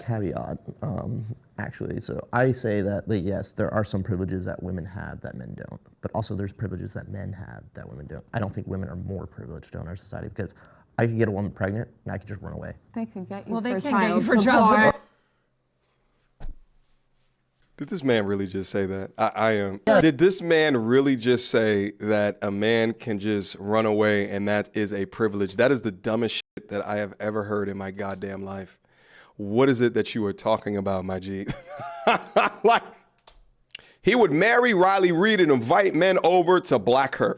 caveat, actually. So I say that, like, yes, there are some privileges that women have that men don't, but also there's privileges that men have that women don't. I don't think women are more privileged in our society because I could get a woman pregnant and I could just run away. They can get you well, for they can get you for child child support. support. Did this man really just say that? I am. Did this man really just say that a man can just run away and that is a privilege? That is the dumbest shit that I have ever heard in my goddamn life. What is it that you are talking about, my G? Like, he would marry Riley Reid and invite men over to black her,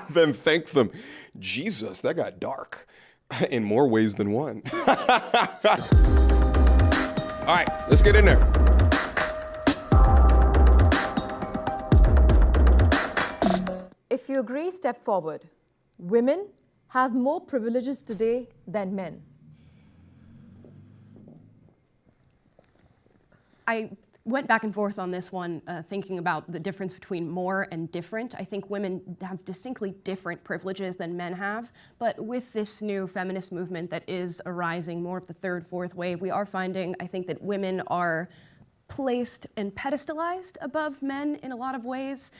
then thank them. Jesus, that got dark in more ways than one. All right, let's get in there. If you agree, step forward. Women have more privileges today than men. I went back and forth on this one, thinking about the difference between more and different. I think women have distinctly different privileges than men have, but with this new feminist movement that is arising, more of the third, fourth wave, we are finding, I think, that women are placed and pedestalized above men in a lot of ways.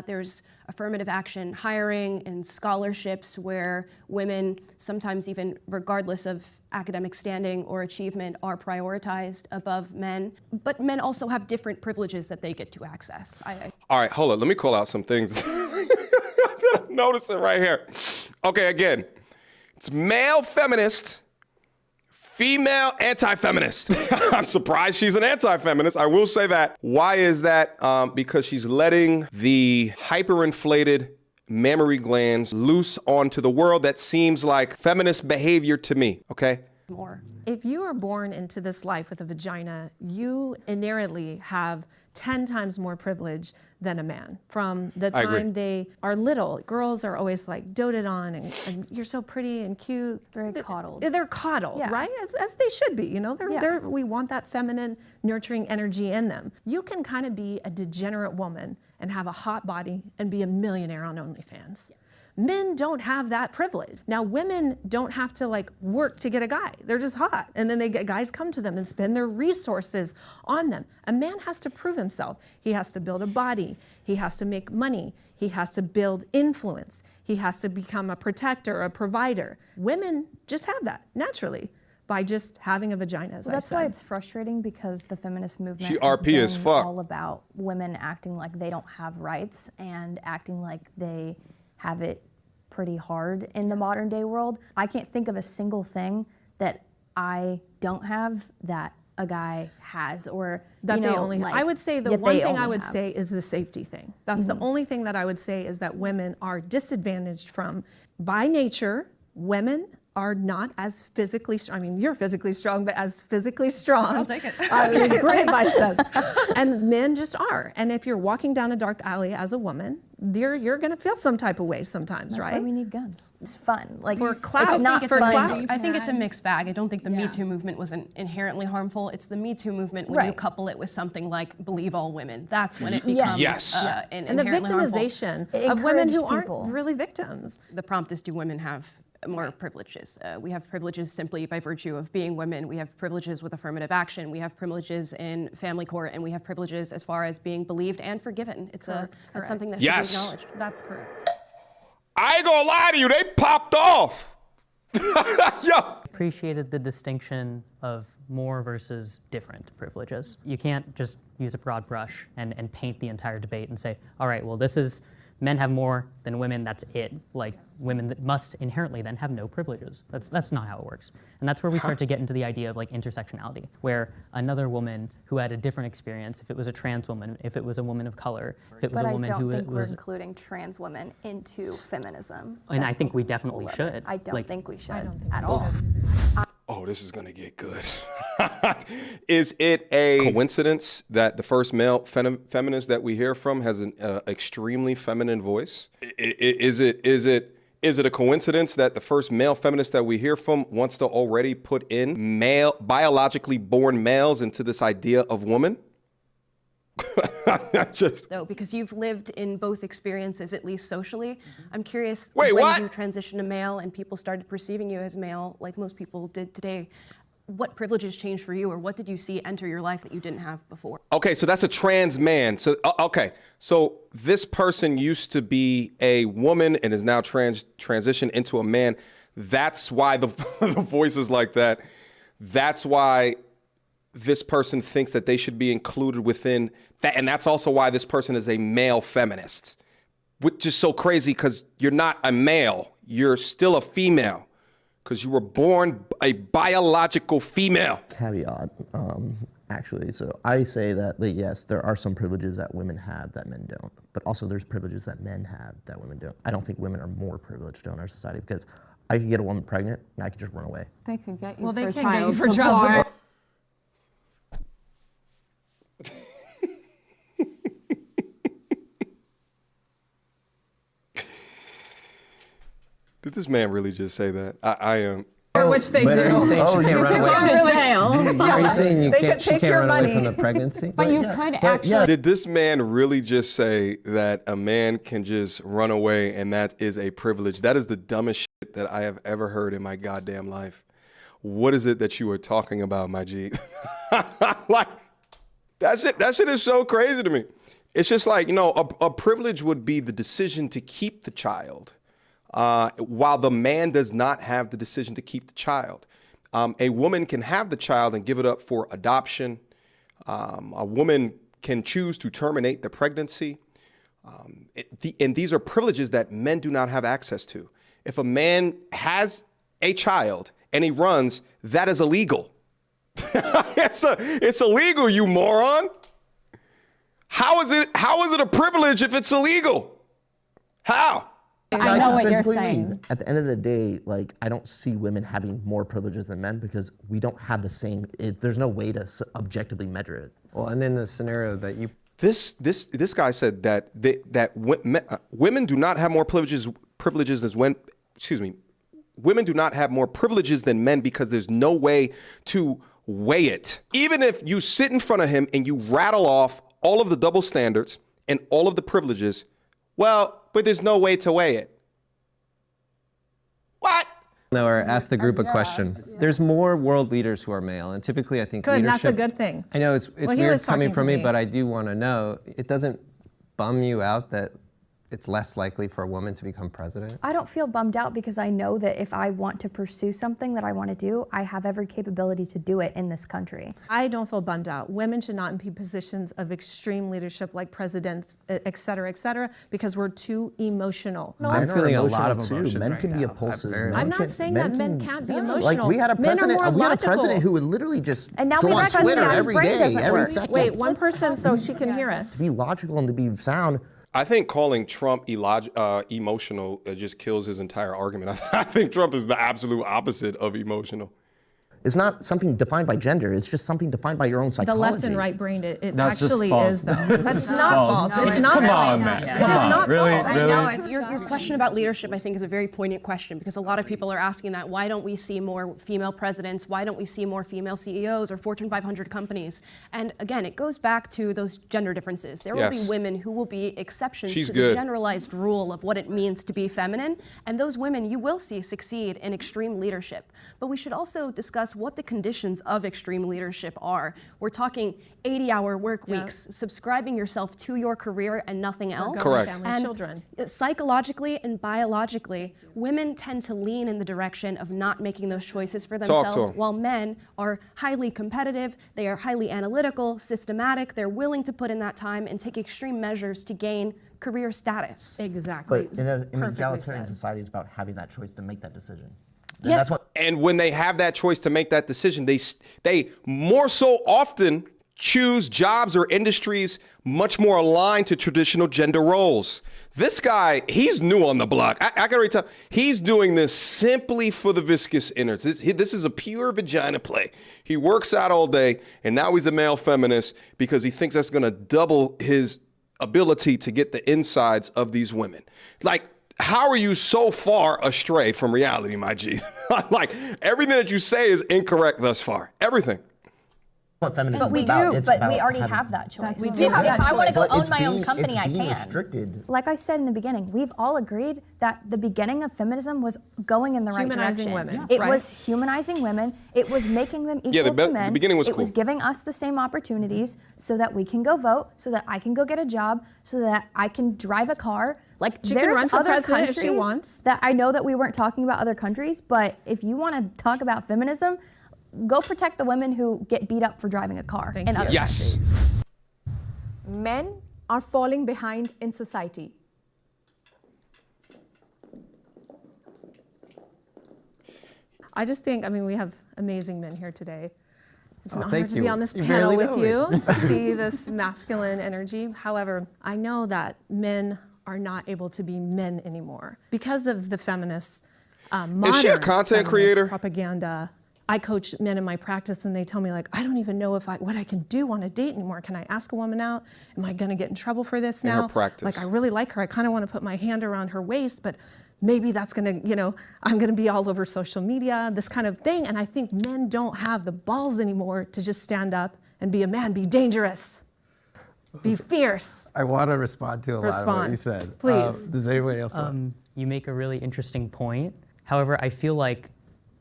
There's affirmative action hiring and scholarships where women, sometimes even regardless of academic standing or achievement, are prioritized above men. But men also have different privileges that they get to access. All right, hold on. Let me call out some things that I'm noticing right here. Okay, again, it's male feminist, female anti-feminist. I'm surprised she's an anti-feminist. I will say that. Why is that? Because she's letting the hyperinflated mammary glands loose onto the world. That seems like feminist behavior to me, okay? More. If you are born into this life with a vagina, you inherently have 10 times more privilege than a man. From the time they are little, girls are always like doted on and you're so pretty and cute. Very coddled. They're coddled, Yeah. right? As they should be, you know? Yeah. We want that feminine, nurturing energy in them. You can kind of be a degenerate woman and have a hot body and be a millionaire on OnlyFans. Yes. Men don't have that privilege. Now, women don't have to like work to get a guy. They're just hot. And then guys come to them and spend their resources on them. A man has to prove himself. He has to build a body. He has to make money. He has to build influence. He has to become a protector, a provider. Women just have that naturally by just having a vagina, as I said. That's why it's frustrating, because the feminist movement She has RP as been fuck. all about women acting like they don't have rights and acting like they have it pretty hard in the modern day world. I can't think of a single thing that I don't have that a guy has, or that you know, they only like, I would say the one thing I would say is the safety thing. That's the only thing that I would say is that women are disadvantaged from. By nature, women are not as physically strong. I mean, you're physically strong, but as physically strong. I'll take it. It's great biceps. And men just are. And if you're walking down a dark alley as a woman, you're gonna feel some type of way sometimes, That's right? why we need guns. It's fun. Like, For clout. it's not For fun. clout. I think it's a mixed bag. I don't think the Yeah. Me Too movement was inherently harmful. It's the Me Too movement when you Right. couple it with something like believe all women. That's when it Yes. becomes Yes. And the inherently harmful. victimization It of women who encouraged people. aren't really victims. The prompt is, do women have more privileges? We have privileges simply by virtue of being women. We have privileges with affirmative action. We have privileges in family court, and we have privileges as far as being believed and forgiven. It's that's something that should Yes. be acknowledged. That's correct. I ain't gonna lie to you, they popped off. Yo. Appreciated the distinction of more versus different privileges. You can't just use a broad brush and paint the entire debate and say, all right, well, this is men have more than women, that's it. Like, women that must inherently then have no privileges. That's not how it works. And that's where we start to get into the idea of like intersectionality, where another woman who had a different experience, if it was a trans woman, if it was a woman of color, if it was But a woman I don't who think we're was, including trans women into feminism. and I That's think a we whole definitely other- should. I don't Like, think we should I don't think at we all. Oh, this is gonna get good. Is it a coincidence that the first male feminist that we hear from has an extremely feminine voice? Is it a coincidence that the first male feminist that we hear from wants to already put in male, biologically born males into this idea of woman? Though, because you've lived in both experiences, at least socially. I'm curious, Wait, when what? you transitioned to male and people started perceiving you as male, like most people did today, what privileges changed for you, or what did you see enter your life that you didn't have before? Okay, so that's a trans man. So okay, so this person used to be a woman and is now transitioned into a man. That's why the the voice is like that. That's why this person thinks that they should be included within that, and that's also why this person is a male feminist, which is so crazy because you're not a male, you're still a female. Because you were born a biological female. Caveat, actually. So I say that, yes, there are some privileges that women have that men don't. But also there's privileges that men have that women don't. I don't think women are more privileged in our society because I could get a woman pregnant and I could just run away. They could get you Well, they for can get you child for child support. support. Did this man really just say that? I am. Which they But do. are you saying she can't run away? Go to jail. Are you saying you They can't? could She take can't your run away money. from the pregnancy? But you could actually. Did this man really just say that a man can just run away and that is a privilege? That is the dumbest shit that I have ever heard in my goddamn life. What is it that you are talking about, my G? Like, that shit is so crazy to me. It's just like, a privilege would be the decision to keep the child, while the man does not have the decision to keep the child. A woman can have the child and give it up for adoption. A woman can choose to terminate the pregnancy. And these are privileges that men do not have access to. If a man has a child and he runs, that is illegal. It's illegal, you moron. How is it a privilege if it's illegal? How? I know what you're physically saying. leave. At the end of the day, I don't see women having more privileges than men because we don't have the same. There's no way to objectively measure it. Well, and then the scenario that you This guy said that women do not have more privileges as when. Excuse me. Women do not have more privileges than men because there's no way to weigh it. Even if you sit in front of him and you rattle off all of the double standards and all of the privileges, but there's no way to weigh it. What? No, or ask the group a question. There's more world leaders who are male, and typically I think Good, leadership. that's a good thing. I know it's Well, he weird was coming talking from to me, me. but I do want to know. It doesn't bum you out that it's less likely for a woman to become president? I don't feel bummed out because I know that if I want to pursue something that I want to do, I have every capability to do it in this country. I don't feel bummed out. Women should not be in positions of extreme leadership like presidents, et cetera, because we're too emotional. I'm feeling a lot of Emotional, emotions Men right can be now. impulsive. very- Men I'm not can- saying that men can't be yeah, emotional. we had a Men are president. more We had a logical. president who would literally just And now go we on have a Twitter president whose every brain day, doesn't every work. second. Wait, one person so she can hear us. To be logical and to be sound. I think calling Trump emotional just kills his entire argument. I think Trump is the absolute opposite of emotional. It's not something defined by gender. It's just something defined by your own The psychology. left and right brained it That's just actually false. is though. That's That's just not false. false. It's not Come false. on, man. It Come is on. not Really? false. Really? I know, your question about leadership, I think, is a very poignant question because a lot of people are asking that. Why don't we see more female presidents? Why don't we see more female CEOs or Fortune 500 companies? And again, it goes back to those gender differences. There will be Yes. women who will be exceptions She's to good. the generalized rule of what it means to be feminine. And those women you will see succeed in extreme leadership. But we should also discuss what the conditions of extreme leadership are. We're talking 80-hour work weeks, subscribing yourself to your career and nothing else. Correct. Family, And children. psychologically and biologically, women tend to lean in the direction of not making those choices for to themselves, 'em. while men are highly competitive, they are highly analytical, systematic, they're willing to put in that time and take extreme measures to gain career status. Exactly. But in an Perfectly egalitarian said. society, it's about having that choice to make that decision. And Yes. That's what, And when they have that choice to make that decision, they more so often choose jobs or industries much more aligned to traditional gender roles. This guy, he's new on the block. I gotta already tell, he's doing this simply for the viscous innards. This is a pure vagina play. He works out all day, and now he's a male feminist because he thinks that's gonna double his ability to get the insides of these women. Like, how are you so far astray from reality, my G? Like, everything that you say is incorrect thus far. Everything. What feminism But we is about. do, It's but about we already having- have that choice. We If- do have if that I want to go But own it's my own being- company, I it's being can. restricted. Like I said in the beginning, we've all agreed that the beginning of feminism was going in the right Humanizing direction. women, It right? was humanizing women. It was making them equal the to men. beginning was It was cool. giving us the same opportunities so that we can go vote, so that I can go get a job, so that I can drive a car. Like She can there's run for other president if countries she wants. that I know that we weren't talking about other countries, but if you want to talk about feminism, go protect the women who get beat up for driving a car in other Yes. countries. Men are falling behind in society. I just think, I mean, we have amazing men here today. It's an honor thank to you. be on this You panel barely with know you to see this masculine energy. However, I know that men are not able to be men anymore because of the feminist Is she a modern content feminist creator? propaganda. I coach men in my practice and they tell me like, I don't even know what I can do on a date anymore. Can I ask a woman out? Am I gonna get in trouble for this In her now? practice. Like I really like her. I kind of want to put my hand around her waist, but maybe that's gonna, I'm gonna be all over social media, this kind of thing. And I think men don't have the balls anymore to just stand up and be a man, be dangerous, be fierce. I want to respond to a lot of what you Respond, said. please. Does anybody else want? You make a really interesting point. However, I feel like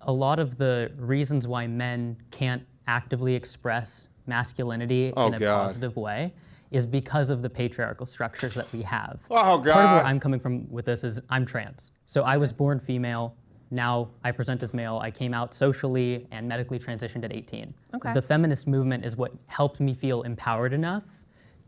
a lot of the reasons why men can't actively express masculinity Oh, in a God. positive way is because of the patriarchal structures that we have. Oh, Part of God. where I'm coming from with this is I'm trans. So I was born female. Now I present as male. I came out socially and medically transitioned at 18. Okay. The feminist movement is what helped me feel empowered enough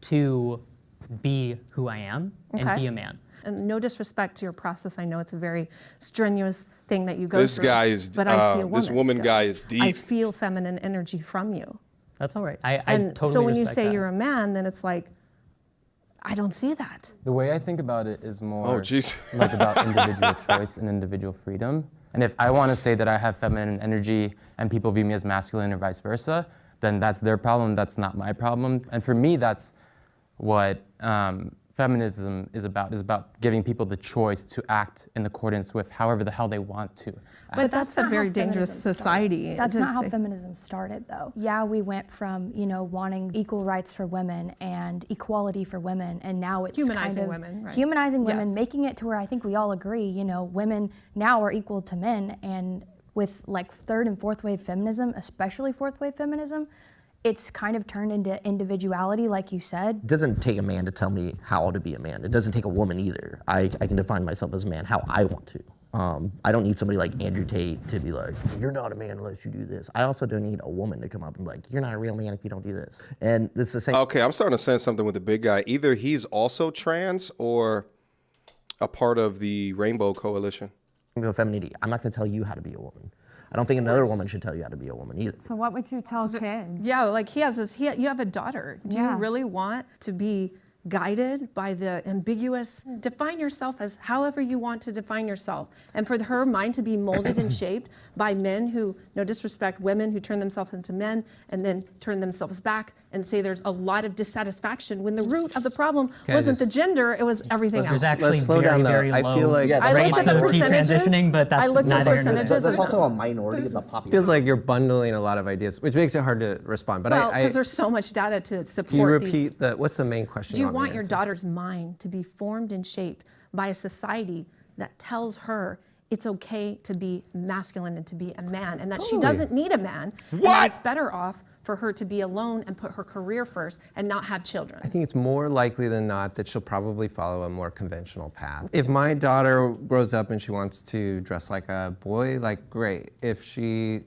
to be who I am and Okay. be a man. And no disrespect to your process. I know it's a very strenuous thing that you go This through. guy is, but I see a woman. this woman so guy is I deep. feel feminine energy from you. That's all right. I And totally so when you respect say that. you're a man, then it's like, I don't see that. The way I think about it is more Oh, jeez. like about individual choice and individual freedom. And if I want to say that I have feminine energy and people view me as masculine or vice versa, then that's their problem, that's not my problem. And for me, that's what feminism is about giving people the choice to act in accordance with however the hell they want to. But that's a not very how dangerous feminism society. That's to not how say. feminism started, though. Yeah, we went from, wanting equal rights for women and equality for women, and now it's Humanizing kind of women, right. humanizing women, Yes. making it to where I think we all agree, women now are equal to men, and with like third and fourth wave feminism, especially fourth wave feminism, it's kind of turned into individuality, like you said. It doesn't take a man to tell me how to be a man. It doesn't take a woman either. I can define myself as a man how I want to. I don't need somebody like Andrew Tate to be like, you're not a man unless you do this. I also don't need a woman to come up and be like, you're not a real man if you don't do this. And it's the same. Okay, I'm starting to sense something with the big guy. Either he's also trans or a part of the Rainbow Coalition. Femininity. I'm not going to tell you how to be a woman. I don't think another woman should tell you how to be a woman either. So what would you tell kids? Yeah, like he has this, you have a daughter. Do Yeah. you really want to be guided by the ambiguous, define yourself as however you want to define yourself. And for her mind to be molded and shaped by men who, no disrespect, women who turn themselves into men and then turn themselves back and say there's a lot of dissatisfaction when the root of the problem Can I wasn't the just- gender, it was everything There's else. actually slow very, down, though. very I low feel like- Yeah, I rates looked at the of percentages. detransitioning, but that's I looked at neither here nor there. percentages. That's also a minority of the population. Feels like you're bundling a lot of ideas, which makes it hard to respond. But Well, I because there's so much data to support can you these. repeat what's the main question? Do you want me want to your answer? daughter's mind to be formed and shaped by a society that tells her it's okay to be masculine and to be a man and that she Totally. doesn't need a man? And that it's better off for her to be alone and put her career first and not have children. I think it's more likely than not that she'll probably follow a more conventional path. If my daughter grows up and she wants to dress like a boy, like great. If she,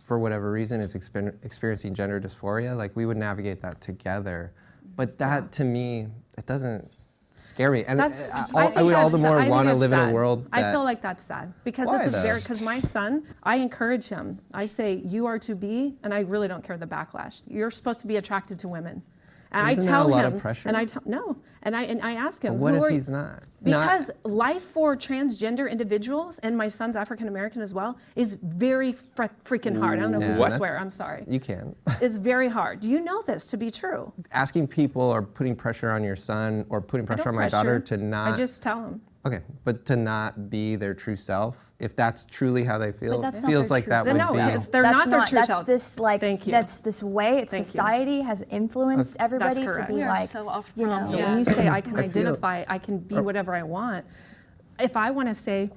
for whatever reason, is experiencing gender dysphoria, like we would navigate that together. But that, to me, it doesn't scare me. And That's, I would all the more want to live in a sad. world that... I feel like that's sad because Why, it's a very, though? because my son, I encourage him. I say, you are to be, and I really don't care the backlash. You're supposed to be attracted to women. And Isn't I that tell a lot him, of pressure? and I tell, no, and I ask him, But what who if are he's not? Because life for transgender individuals, and my son's African American as well, is very freaking hard. I don't know Yeah, who to that- swear, I'm sorry. You can. It's very hard. Do you know this to be true? Asking people or putting pressure on your son or putting I pressure don't on my daughter pressure. to not... I just tell him. Okay, but to not be their true self, if that's truly how they feel, that's it not feels their like true that self. would No, be. it's- they're That's not their true that's self. this like Thank you. that's this way it's Thank you. society has influenced everybody to correct. be We are like so off you know problem. When you say I can I feel- identify, I can be whatever I want. If I want to say,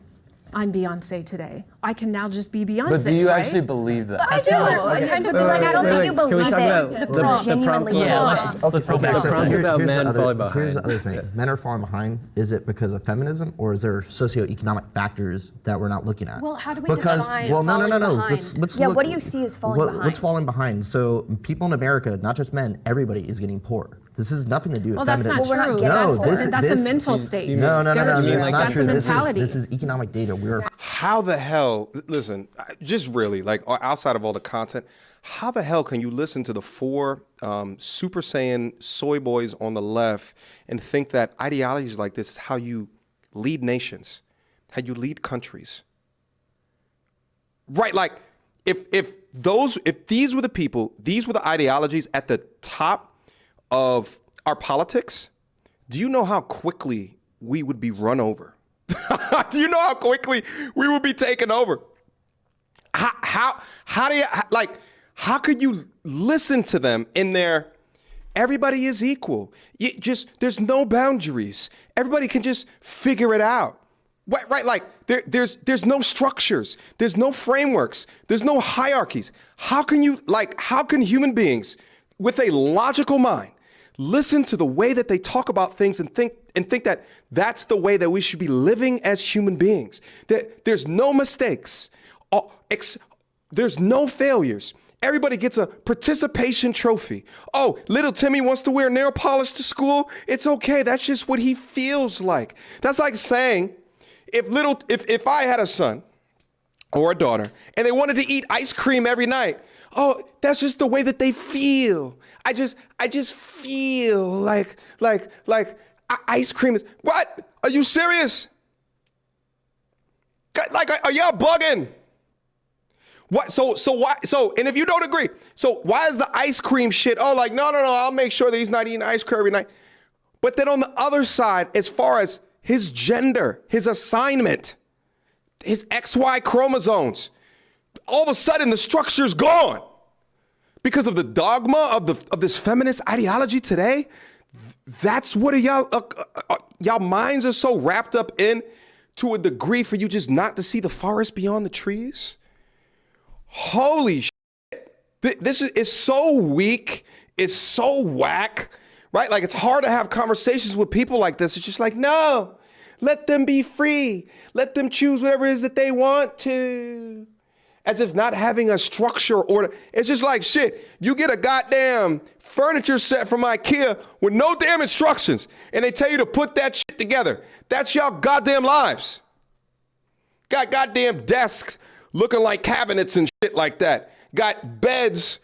I'm Beyonce today, I can now just be Beyonce. But do you right? actually believe that? I do. I kind of feel like I don't think you Can we believe talk it. about You the prompt genuinely Yeah, believe it. let's roll back. So prompt's about men falling Here's the behind. other thing. Men are falling behind. Is it because of feminism, or is there socioeconomic factors that we're not looking at? Well, how do we because, define well, no. falling behind? Let's Yeah, look, what do you see as falling What's behind? falling behind? So people in America, not just men, everybody is getting poor. This has nothing to do with Well, that's feminism. not Well, we're not true. getting No, poor. That's a mental state. No, Get it straight. it's not That's true. a This mentality. is economic data. We're How the hell, listen, just really, like outside of all the content, how the hell can you listen to the four Super Saiyan soy boys on the left and think that ideologies like this is how you lead nations, how you lead countries? Right, like if these were the people, these were the ideologies at the top of our politics, do you know how quickly we would be run over? Do you know how quickly we would be taken over? How do you, like, how could you listen to them in their, everybody is equal. There's no boundaries. Everybody can just figure it out. Right, like there's no structures. There's no frameworks. There's no hierarchies. How can human beings with a logical mind listen to the way that they talk about things and think that that's the way that we should be living as human beings? That there's no mistakes. There's no failures. Everybody gets a participation trophy. Oh, little Timmy wants to wear nail polish to school. It's okay. That's just what he feels like. That's like saying if I had a son or a daughter and they wanted to eat ice cream every night, oh, that's just the way that they feel. I just feel like ice cream is, what? Are you serious? Like, are y'all bugging? What? So why? So, and if you don't agree, so why is the ice cream shit? Oh, like, no, I'll make sure that he's not eating ice cream every night. But then on the other side, as far as his gender, his assignment, his XY chromosomes, all of a sudden the structure's gone. Because of the dogma of this feminist ideology today, that's what y'all minds are so wrapped up in to a degree for you just not to see the forest beyond the trees. Holy shit. This is so weak. It's so whack, right? Like, it's hard to have conversations with people like this. It's just like, no, let them be free. Let them choose whatever it is that they want to. As if not having a structure or it's just like, shit, you get a goddamn furniture set from IKEA with no damn instructions and they tell you to put that shit together. That's y'all goddamn lives. Got goddamn desks looking like cabinets and shit like that. Got beds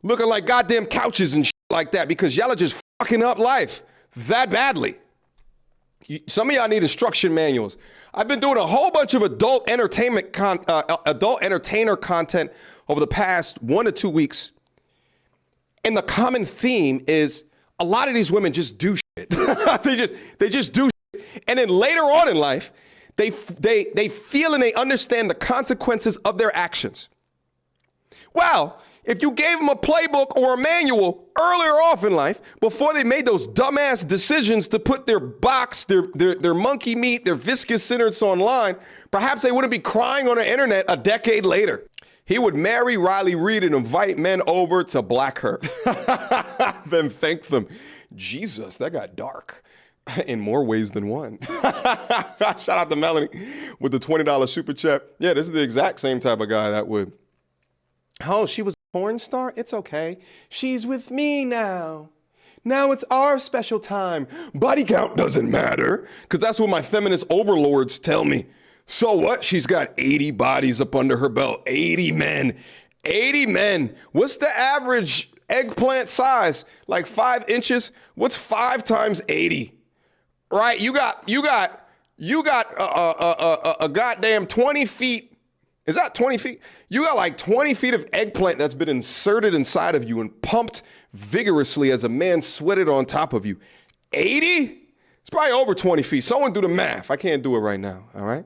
looking like goddamn couches and shit like that because y'all are just fucking up life that badly. Some of y'all need instruction manuals. I've been doing a whole bunch of adult entertainer content over the past 1 to 2 weeks. And the common theme is a lot of these women just do shit. they just do shit. And then later on in life, they feel and they understand the consequences of their actions. Well, if you gave them a playbook or a manual earlier off in life, before they made those dumbass decisions to put their box, their monkey meat, their viscous innards online, perhaps they wouldn't be crying on the internet a decade later. He would marry Riley Reid and invite men over to black her, then thank them. Jesus, that got dark in more ways than one. Shout out to Melanie with the $20 super chat. Yeah, this is the exact same type of guy that would. Oh, she was a porn star? It's okay. She's with me now. Now it's our special time. Body count doesn't matter, because that's what my feminist overlords tell me. So what? She's got 80 bodies up under her belt. 80 men. 80 men. What's the average eggplant size? Like 5 inches? What's 5 times 80? Right? You got a goddamn 20 feet. Is that 20 feet? You got like 20 feet of eggplant that's been inserted inside of you and pumped vigorously as a man sweated on top of you. 80? It's probably over 20 feet. Someone do the math. I can't do it right now, all right?